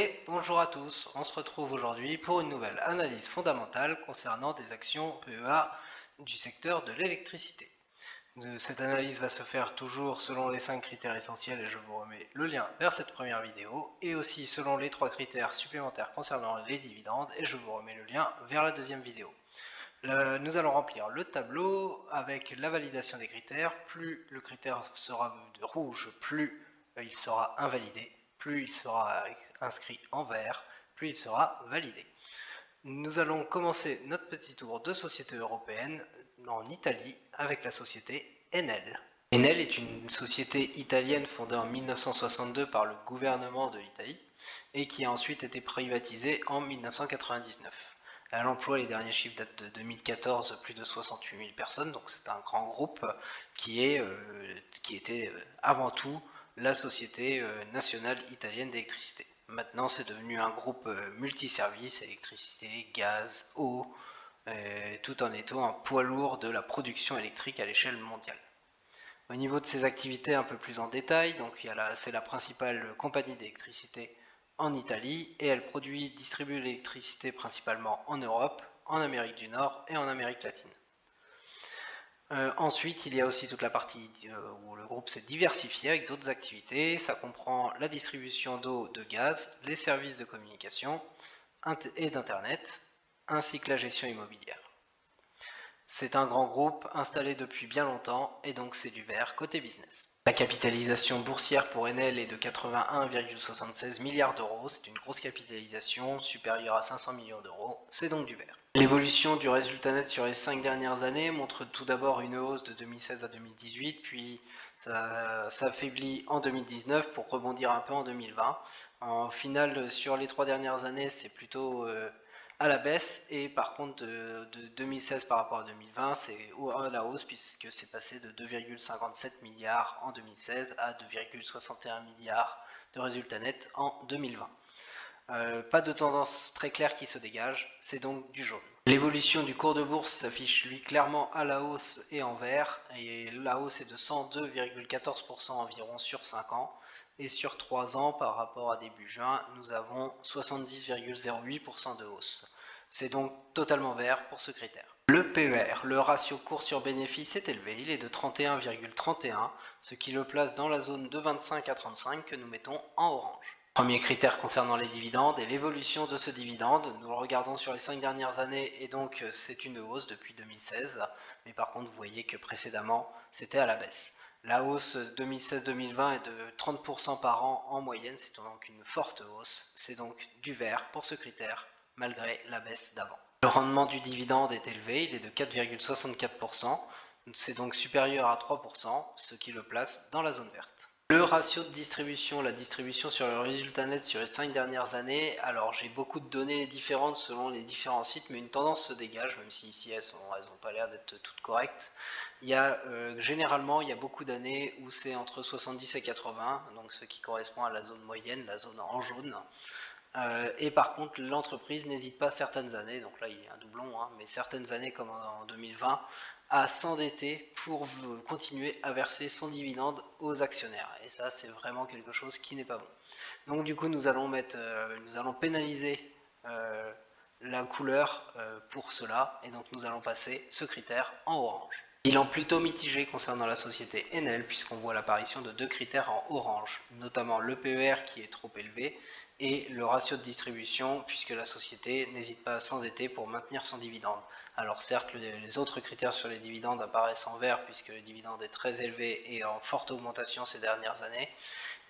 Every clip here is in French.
Et bonjour à tous, on se retrouve aujourd'hui pour une nouvelle analyse fondamentale concernant des actions PEA du secteur de l'électricité. Cette analyse va se faire toujours selon les 5 critères essentiels et je vous remets le lien vers cette première vidéo et aussi selon les 3 critères supplémentaires concernant les dividendes et je vous remets le lien vers la deuxième vidéo. Nous allons remplir le tableau avec la validation des critères. Plus le critère sera de rouge, plus il sera invalidé. Plus il sera inscrit en vert, plus il sera validé. Nous allons commencer notre petit tour de société européenne en Italie avec la société Enel. Enel est une société italienne fondée en 1962 par le gouvernement de l'Italie et qui a ensuite été privatisée en 1999. Elle emploie, les derniers chiffres datent de 2014, plus de 68 000 personnes, donc c'est un grand groupe qui était avant tout la Société nationale italienne d'électricité. Maintenant, c'est devenu un groupe multiservice, électricité, gaz, eau, tout en étant un poids lourd de la production électrique à l'échelle mondiale. Au niveau de ses activités un peu plus en détail, donc c'est la principale compagnie d'électricité en Italie et elle distribue l'électricité principalement en Europe, en Amérique du Nord et en Amérique latine. Ensuite, il y a aussi toute la partie où le groupe s'est diversifié avec d'autres activités. Ça comprend la distribution d'eau, de gaz, les services de communication et d'internet, ainsi que la gestion immobilière. C'est un grand groupe installé depuis bien longtemps et donc c'est du vert côté business. La capitalisation boursière pour Enel est de 81,76 milliards d'euros, c'est une grosse capitalisation supérieure à 500 millions d'euros, c'est donc du vert. L'évolution du résultat net sur les 5 dernières années montre tout d'abord une hausse de 2016 à 2018, puis ça s'affaiblit en 2019 pour rebondir un peu en 2020. En final, sur les 3 dernières années, c'est plutôt à la baisse et par contre de 2016 par rapport à 2020 c'est à la hausse puisque c'est passé de 2,57 milliards en 2016 à 2,61 milliards de résultats nets en 2020. Pas de tendance très claire qui se dégage, c'est donc du jaune. L'évolution du cours de bourse s'affiche lui clairement à la hausse et en vert, et la hausse est de 102,14% environ sur 5 ans, et sur 3 ans par rapport à début juin, nous avons 70,08% de hausse. C'est donc totalement vert pour ce critère. Le PER, le ratio cours sur bénéfice est élevé, il est de 31,31, ce qui le place dans la zone de 25 à 35 que nous mettons en orange. Premier critère concernant les dividendes et l'évolution de ce dividende, nous le regardons sur les 5 dernières années et donc c'est une hausse depuis 2016, mais par contre vous voyez que précédemment c'était à la baisse. La hausse 2016-2020 est de 30% par an en moyenne, c'est donc une forte hausse, c'est donc du vert pour ce critère malgré la baisse d'avant. Le rendement du dividende est élevé, il est de 4,64%, c'est donc supérieur à 3%, ce qui le place dans la zone verte. Le ratio de distribution, la distribution sur le résultat net sur les 5 dernières années, alors j'ai beaucoup de données différentes selon les différents sites, mais une tendance se dégage, même si ici elles n'ont pas l'air d'être toutes correctes. Généralement, il y a beaucoup d'années où c'est entre 70 et 80, donc ce qui correspond à la zone moyenne, la zone en jaune. Et par contre, l'entreprise n'hésite pas certaines années, donc là il y a un doublon, mais certaines années comme en 2020, à s'endetter pour continuer à verser son dividende aux actionnaires. Et ça, c'est vraiment quelque chose qui n'est pas bon. Donc du coup, nous allons pénaliser la couleur pour cela, et donc nous allons passer ce critère en orange. Bilan plutôt mitigé concernant la société Enel, puisqu'on voit l'apparition de 2 critères en orange, notamment le PER qui est trop élevé, et le ratio de distribution, puisque la société n'hésite pas à s'endetter pour maintenir son dividende. Alors certes, les autres critères sur les dividendes apparaissent en vert, puisque le dividende est très élevé et en forte augmentation ces dernières années,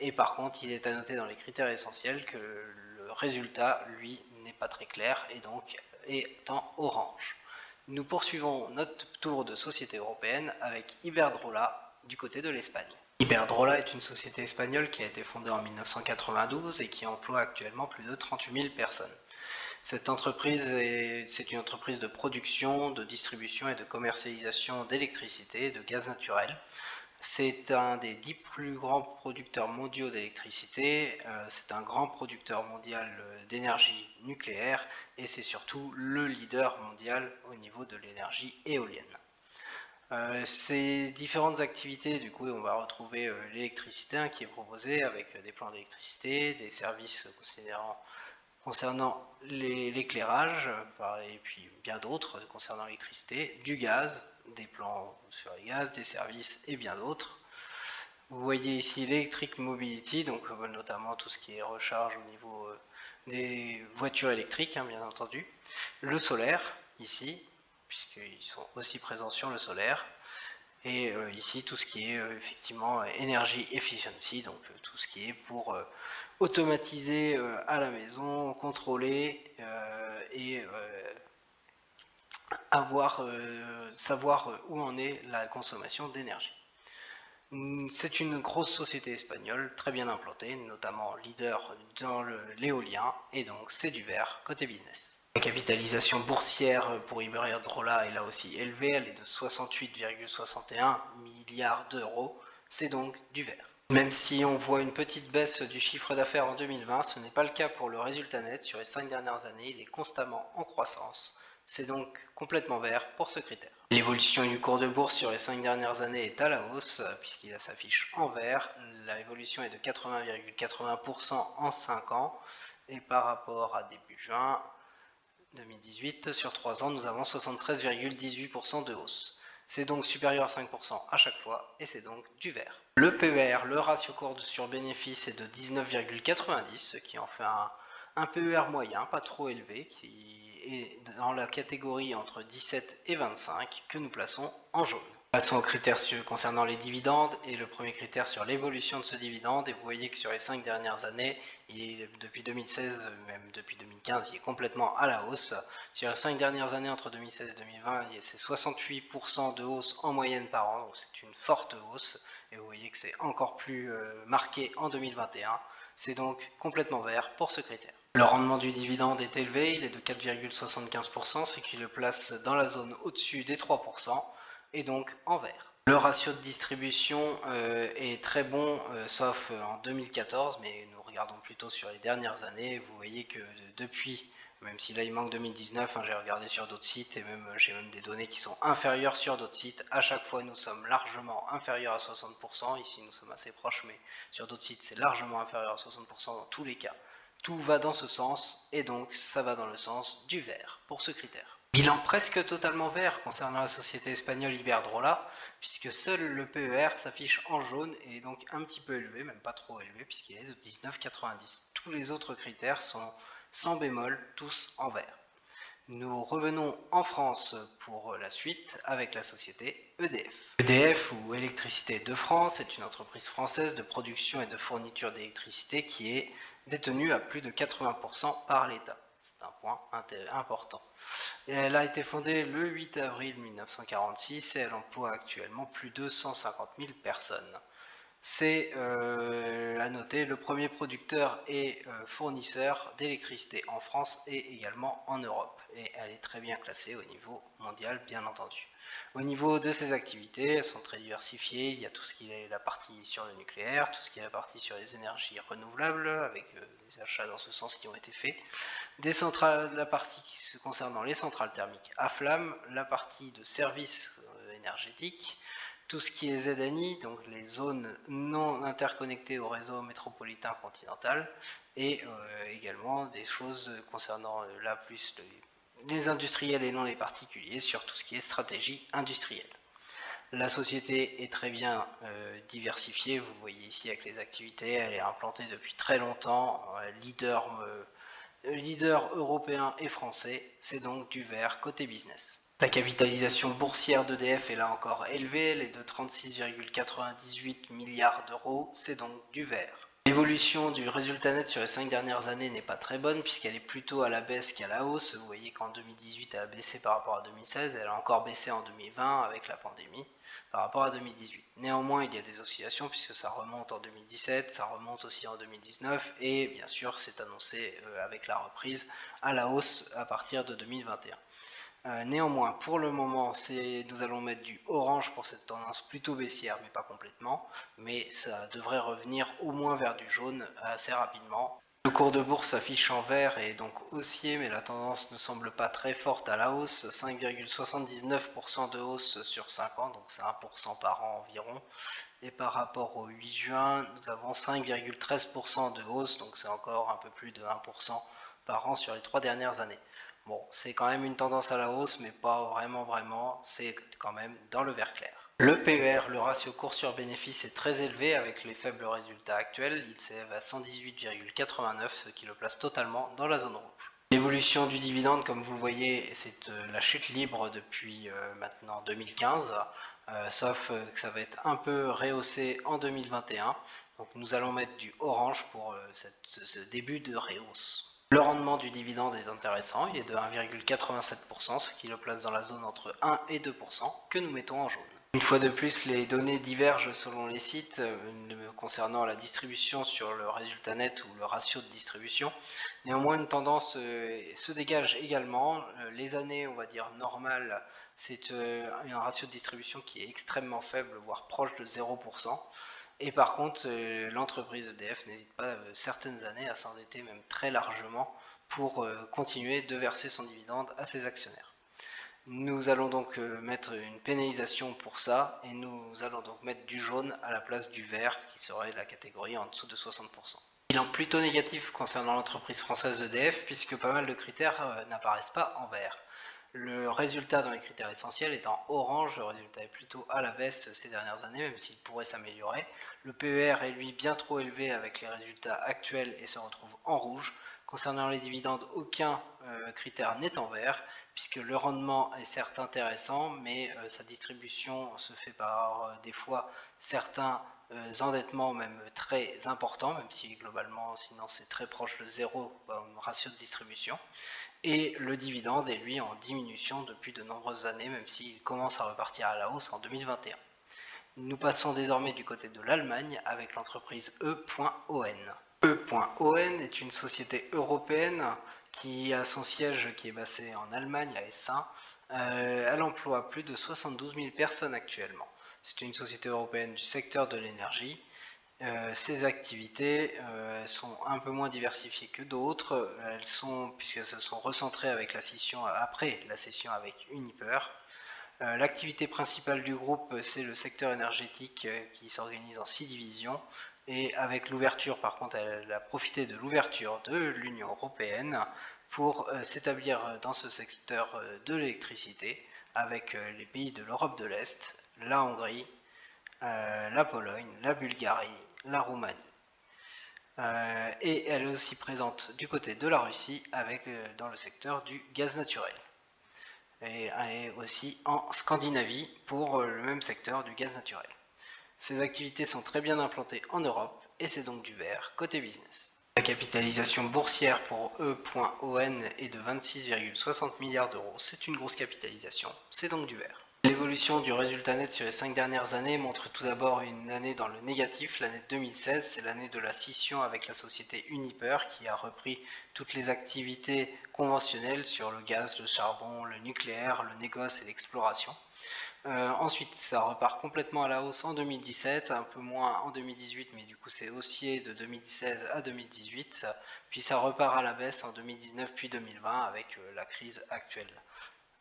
et par contre, il est à noter dans les critères essentiels que le résultat, lui, n'est pas très clair, et donc est en orange. Nous poursuivons notre tour de société européenne avec Iberdrola du côté de l'Espagne. Iberdrola est une société espagnole qui a été fondée en 1992 et qui emploie actuellement plus de 38 000 personnes. Cette entreprise c'est une entreprise de production, de distribution et de commercialisation d'électricité et de gaz naturel. C'est un des 10 plus grands producteurs mondiaux d'électricité, c'est un grand producteur mondial d'énergie nucléaire et c'est surtout le leader mondial au niveau de l'énergie éolienne. Ces différentes activités, du coup, on va retrouver l'électricité qui est proposée avec des plans d'électricité, des services concernant l'éclairage, et puis bien d'autres concernant l'électricité, du gaz, des plans sur les gaz, des services et bien d'autres. Vous voyez ici l'Electric Mobility, donc notamment tout ce qui est recharge au niveau des voitures électriques, bien entendu. Le solaire, ici, puisqu'ils sont aussi présents sur le solaire. Et ici, tout ce qui est effectivement Energy Efficiency, donc tout ce qui est pour automatiser à la maison, contrôler et savoir où en est la consommation d'énergie. C'est une grosse société espagnole, très bien implantée, notamment leader dans l'éolien, et donc c'est du vert côté business. La capitalisation boursière pour Iberdrola est là aussi élevée, elle est de 68,61 milliards d'euros, c'est donc du vert. Même si on voit une petite baisse du chiffre d'affaires en 2020, ce n'est pas le cas pour le résultat net. Sur les 5 dernières années, il est constamment en croissance. C'est donc complètement vert pour ce critère. L'évolution du cours de bourse sur les 5 dernières années est à la hausse, puisqu'il s'affiche en vert. L'évolution est de 80,80% en 5 ans. Et par rapport à début juin 2018, sur 3 ans, nous avons 73,18% de hausse. C'est donc supérieur à 5% à chaque fois, et c'est donc du vert. Le PER, le ratio cours sur bénéfice, est de 19,90, ce qui en fait un PER moyen, pas trop élevé, qui est dans la catégorie entre 17 et 25, que nous plaçons en jaune. Passons aux critères concernant les dividendes, et le premier critère sur l'évolution de ce dividende, et vous voyez que sur les 5 dernières années, depuis 2016, même depuis 2015, il est complètement à la hausse. Sur les 5 dernières années, entre 2016 et 2020, c'est 68% de hausse en moyenne par an, donc c'est une forte hausse, et vous voyez que c'est encore plus marqué en 2021, c'est donc complètement vert pour ce critère. Le rendement du dividende est élevé, il est de 4,75%, ce qui le place dans la zone au-dessus des 3%, et donc en vert. Le ratio de distribution est très bon, sauf en 2014, mais nous regardons plutôt sur les dernières années. Vous voyez que depuis, même si là il manque 2019, j'ai regardé sur d'autres sites, et j'ai même des données qui sont inférieures sur d'autres sites. À chaque fois, nous sommes largement inférieurs à 60%. Ici, nous sommes assez proches, mais sur d'autres sites, c'est largement inférieur à 60% dans tous les cas. Tout va dans ce sens, et donc ça va dans le sens du vert pour ce critère. Bilan presque totalement vert concernant la société espagnole Iberdrola, puisque seul le PER s'affiche en jaune et est donc un petit peu élevé, même pas trop élevé, puisqu'il est de 19,90. Tous les autres critères sont sans bémol, tous en vert. Nous revenons en France pour la suite avec la société EDF. EDF, ou Électricité de France, est une entreprise française de production et de fourniture d'électricité qui est détenue à plus de 80% par l'État. C'est un point important. Elle a été fondée le 8 avril 1946 et elle emploie actuellement plus de 150 000 personnes. C'est à noter le premier producteur et fournisseur d'électricité en France et également en Europe. Et elle est très bien classée au niveau mondial, bien entendu. Au niveau de ses activités, elles sont très diversifiées. Il y a tout ce qui est la partie sur le nucléaire, tout ce qui est la partie sur les énergies renouvelables, avec des achats dans ce sens qui ont été faits. La partie concernant les centrales thermiques à flamme, la partie de services énergétiques, tout ce qui est ZNI, donc les zones non interconnectées au réseau métropolitain continental, et également des choses concernant là plus les industriels et non les particuliers sur tout ce qui est stratégie industrielle. La société est très bien diversifiée, vous voyez ici avec les activités, elle est implantée depuis très longtemps, leader européen et français, c'est donc du vert côté business. La capitalisation boursière d'EDF est là encore élevée, elle est de 36,98 milliards d'euros, c'est donc du vert. L'évolution du résultat net sur les 5 dernières années n'est pas très bonne puisqu'elle est plutôt à la baisse qu'à la hausse. Vous voyez qu'en 2018 elle a baissé par rapport à 2016, elle a encore baissé en 2020 avec la pandémie par rapport à 2018. Néanmoins, il y a des oscillations puisque ça remonte en 2017, ça remonte aussi en 2019 et bien sûr c'est annoncé avec la reprise à la hausse à partir de 2021. Néanmoins, pour le moment, nous allons mettre du orange pour cette tendance plutôt baissière, mais pas complètement. Mais ça devrait revenir au moins vers du jaune assez rapidement. Le Le cours de bourse s'affiche en vert et est donc haussier, mais la tendance ne semble pas très forte à la hausse. 5,79% de hausse sur 5 ans, donc c'est 1% par an environ. Et par rapport au 8 juin, nous avons 5,13% de hausse, donc c'est encore un peu plus de 1% par an sur les 3 dernières années. Bon, c'est quand même une tendance à la hausse, mais pas vraiment, c'est quand même dans le vert clair. Le PER, le ratio cours sur bénéfice, est très élevé avec les faibles résultats actuels. Il s'élève à 118,89, ce qui le place totalement dans la zone rouge. L'évolution du dividende, comme vous le voyez, c'est la chute libre depuis maintenant 2015, sauf que ça va être un peu rehaussé en 2021. Donc nous allons mettre du orange pour ce début de rehausse. Le rendement du dividende est intéressant, il est de 1,87%, ce qui le place dans la zone entre 1 et 2% que nous mettons en jaune. Une fois de plus, les données divergent selon les sites concernant la distribution sur le résultat net ou le ratio de distribution. Néanmoins, une tendance se dégage également. Les années, on va dire, normales, c'est un ratio de distribution qui est extrêmement faible, voire proche de 0%. Et par contre, l'entreprise EDF n'hésite pas certaines années à s'endetter même très largement pour continuer de verser son dividende à ses actionnaires. Nous allons donc mettre une pénalisation pour ça et nous allons donc mettre du jaune à la place du vert qui serait la catégorie en dessous de 60%. Bilan plutôt négatif concernant l'entreprise française EDF puisque pas mal de critères n'apparaissent pas en vert. Le résultat dans les critères essentiels est en orange, le résultat est plutôt à la baisse ces dernières années, même s'il pourrait s'améliorer. Le PER est lui bien trop élevé avec les résultats actuels et se retrouve en rouge. Concernant les dividendes, aucun critère n'est en vert, puisque le rendement est certes intéressant, mais sa distribution se fait par des fois certains endettements même très importants, même si globalement sinon c'est très proche de zéro ratio de distribution. Et le dividende est lui en diminution depuis de nombreuses années, même s'il commence à repartir à la hausse en 2021. Nous passons désormais du côté de l'Allemagne avec l'entreprise E.ON. E.ON est une société européenne qui a son siège qui est basé en Allemagne, à Essin. Elle emploie plus de 72 000 personnes actuellement. C'est une société européenne du secteur de l'énergie. Ces activités sont un peu moins diversifiées que d'autres, puisqu'elles se sont recentrées avec la scission, après la cession avec Uniper. L'activité principale du groupe, c'est le secteur énergétique qui s'organise en 6 divisions. Et avec l'ouverture, par contre, elle a profité de l'ouverture de l'Union européenne pour s'établir dans ce secteur de l'électricité avec les pays de l'Europe de l'Est, la Hongrie, la Pologne, la Bulgarie, la Roumanie. Et elle est aussi présente du côté de la Russie avec dans le secteur du gaz naturel. Et aussi en Scandinavie pour le même secteur du gaz naturel. Ces activités sont très bien implantées en Europe et c'est donc du vert côté business. La capitalisation boursière pour E.ON est de 26,60 milliards d'euros. C'est une grosse capitalisation, c'est donc du vert. L'évolution du résultat net sur les 5 dernières années montre tout d'abord une année dans le négatif, l'année 2016, c'est l'année de la scission avec la société Uniper qui a repris toutes les activités conventionnelles sur le gaz, le charbon, le nucléaire, le négoce et l'exploration. Ensuite, ça repart complètement à la hausse en 2017, un peu moins en 2018, mais du coup c'est haussier de 2016 à 2018, puis ça repart à la baisse en 2019 puis 2020 avec la crise actuelle.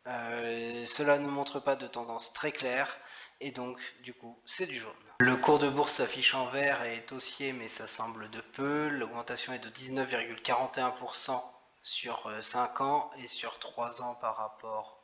Cela ne montre pas de tendance très claire et donc du coup c'est du jaune. Le cours de bourse s'affiche en vert et est haussier mais ça semble de peu. L'augmentation est de 19,41% sur 5 ans et sur 3 ans par rapport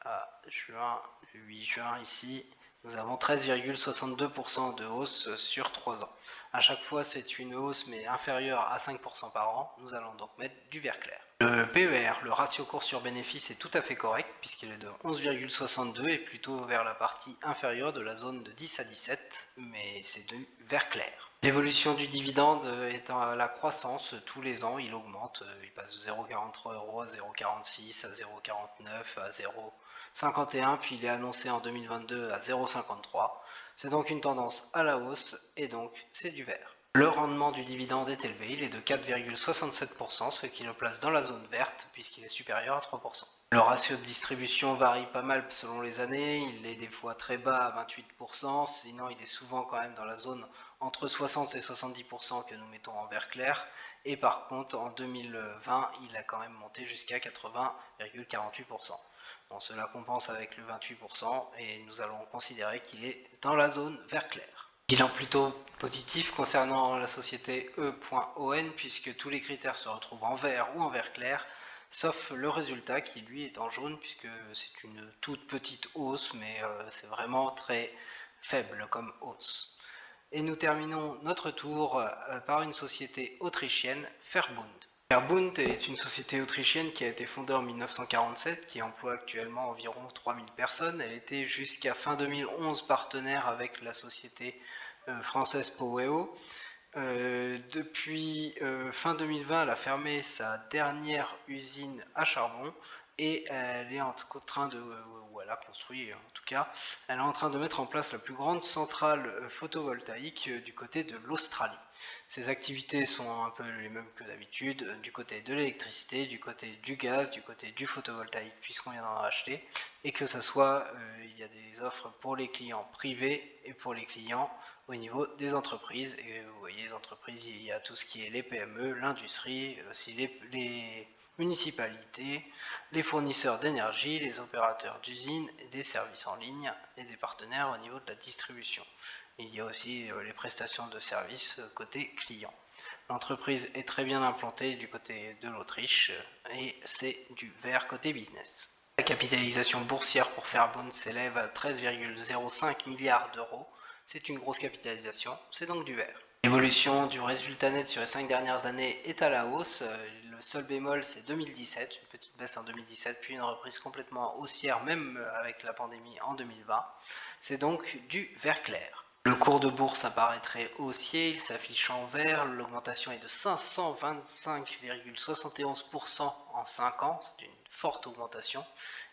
à juin, le 8 juin ici. Nous avons 13,62% de hausse sur 3 ans. À chaque fois c'est une hausse mais inférieure à 5% par an. Nous allons donc mettre du vert clair. Le PER, le ratio cours sur bénéfice, est tout à fait correct puisqu'il est de 11,62 et plutôt vers la partie inférieure de la zone de 10 à 17, mais c'est du vert clair. L'évolution du dividende est à la croissance, tous les ans il augmente, il passe de 0,43 € à 0,46, à 0,49, à 0,51, puis il est annoncé en 2022 à 0,53. C'est donc une tendance à la hausse et donc c'est du vert. Le rendement du dividende est élevé, il est de 4,67%, ce qui le place dans la zone verte puisqu'il est supérieur à 3%. Le ratio de distribution varie pas mal selon les années, il est des fois très bas à 28%, sinon il est souvent quand même dans la zone entre 60 et 70% que nous mettons en vert clair, et par contre en 2020 il a quand même monté jusqu'à 80,48%. Bon, cela compense avec le 28% et nous allons considérer qu'il est dans la zone vert clair. Bilan plutôt positif concernant la société E.ON puisque tous les critères se retrouvent en vert ou en vert clair, sauf le résultat qui lui est en jaune puisque c'est une toute petite hausse, mais c'est vraiment très faible comme hausse. Et nous terminons notre tour par une société autrichienne, Verbund. Verbund est une société autrichienne qui a été fondée en 1947, qui emploie actuellement environ 3000 personnes. Elle était jusqu'à fin 2011 partenaire avec la société française Poweo. Depuis fin 2020, elle a fermé sa dernière usine à charbon et elle est en train de, ou elle a construit en tout cas, elle est en train de mettre en place la plus grande centrale photovoltaïque du côté de l'Australie. Ses activités sont un peu les mêmes que d'habitude, du côté de l'électricité, du côté du gaz, du côté du photovoltaïque puisqu'on vient d'en acheter, et que ce soit, il y a des offres pour les clients privés et pour les clients au niveau des entreprises. Et vous voyez, les entreprises, il y a tout ce qui est les PME, l'industrie, aussi les municipalités, les fournisseurs d'énergie, les opérateurs d'usines, des services en ligne et des partenaires au niveau de la distribution. Il y a aussi les prestations de services côté client. L'entreprise est très bien implantée du côté de l'Autriche et c'est du vert côté business. La capitalisation boursière pour Verbund s'élève à 13,05 milliards d'euros. C'est une grosse capitalisation, c'est donc du vert. L'évolution du résultat net sur les 5 dernières années est à la hausse. Le seul bémol, c'est 2017, une petite baisse en 2017, puis une reprise complètement haussière, même avec la pandémie en 2020. C'est donc du vert clair. Le cours de bourse apparaît très haussier, il s'affiche en vert, l'augmentation est de 525,71% en 5 ans, c'est une forte augmentation.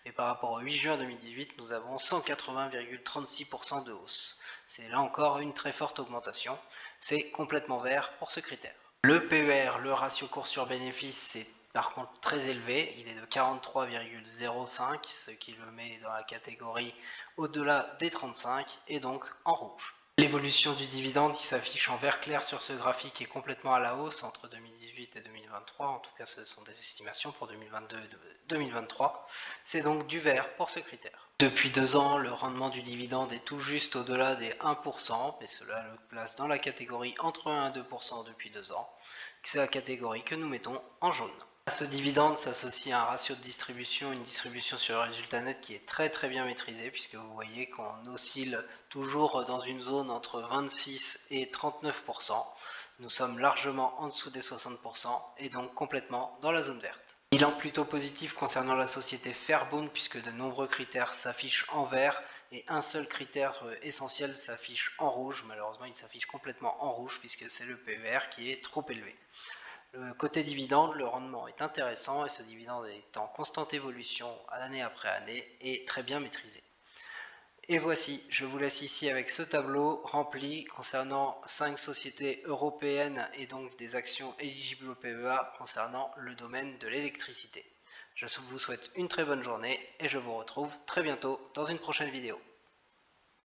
Et par rapport au 8 juin 2018, nous avons 180,36% de hausse. C'est là encore une très forte augmentation, c'est complètement vert pour ce critère. Le PER, le ratio cours sur bénéfice, c'est par contre très élevé, il est de 43,05, ce qui le met dans la catégorie au-delà des 35 et donc en rouge. L'évolution du dividende qui s'affiche en vert clair sur ce graphique est complètement à la hausse entre 2018 et 2023, en tout cas ce sont des estimations pour 2022 et 2023, c'est donc du vert pour ce critère. Depuis 2 ans, le rendement du dividende est tout juste au-delà des 1%, et cela le place dans la catégorie entre 1 et 2% depuis 2 ans, c'est la catégorie que nous mettons en jaune. À ce dividende s'associe un ratio de distribution, une distribution sur le résultat net qui est très bien maîtrisée, puisque vous voyez qu'on oscille toujours dans une zone entre 26 et 39%. Nous sommes largement en dessous des 60% et donc complètement dans la zone verte. Bilan plutôt positif concernant la société Verbund puisque de nombreux critères s'affichent en vert et un seul critère essentiel s'affiche en rouge. Malheureusement, il s'affiche complètement en rouge puisque c'est le PER qui est trop élevé. Côté dividende, le rendement est intéressant et ce dividende est en constante évolution année après année et très bien maîtrisé. Et voici, je vous laisse ici avec ce tableau rempli concernant 5 sociétés européennes et donc des actions éligibles au PEA concernant le domaine de l'électricité. Je vous souhaite une très bonne journée et je vous retrouve très bientôt dans une prochaine vidéo.